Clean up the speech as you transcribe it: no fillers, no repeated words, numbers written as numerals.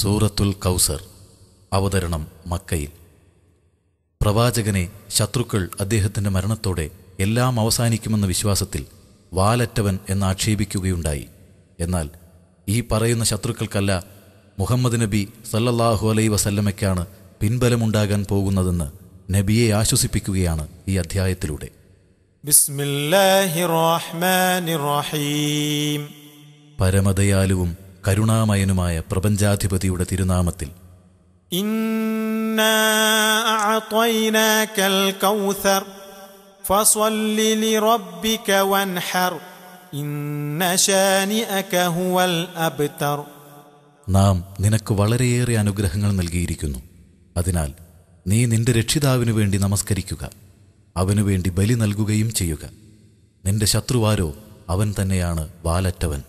സൂറത്തുൽ കൗസർ. അവതരണം മക്കയിൽ. പ്രവാചകനെ ശത്രുക്കൾ അദ്ദേഹത്തിന്റെ മരണത്തോടെ എല്ലാം അവസാനിക്കുമെന്ന വിശ്വാസത്തിൽ വാലറ്റവൻ എന്നാക്ഷേപിക്കുകയുണ്ടായി. എന്നാൽ ഈ പറയുന്ന ശത്രുക്കൾക്കല്ല, മുഹമ്മദ് നബി സല്ലല്ലാഹു അലൈഹി വസല്ലമയ്ക്കാണ് പിൻബലമുണ്ടാകാൻ പോകുന്നതെന്ന് നബിയെ ആശ്വസിപ്പിക്കുകയാണ് ഈ അധ്യായത്തിലൂടെ. ബിസ്മില്ലാഹിർ റഹ്മാനിർ റഹീം. പരമദയാലുവും കരുണാമയനുമായ പ്രപഞ്ചാധിപതിയുടെ തിരുനാമത്തിൽ. ഇന്നാ അഅ്തൈനാകൽ കൗസർ ഫസ്വല്ലി ലിറബ്ബിക വൻഹർ ഇന്ന ശാനിഅക ഹുവൽ അബ്തർ. നാം നിനക്ക് വളരെയേറെ അനുഗ്രഹങ്ങൾ നൽകിയിരിക്കുന്നു. അതിനാൽ നീ നിന്റെ രക്ഷിതാവിനു വേണ്ടി നമസ്കരിക്കുക, അവനുവേണ്ടി ബലി നൽകുകയും ചെയ്യുക. നിന്റെ ശത്രുവാരോ അവൻ തന്നെയാണ് വാലറ്റവൻ.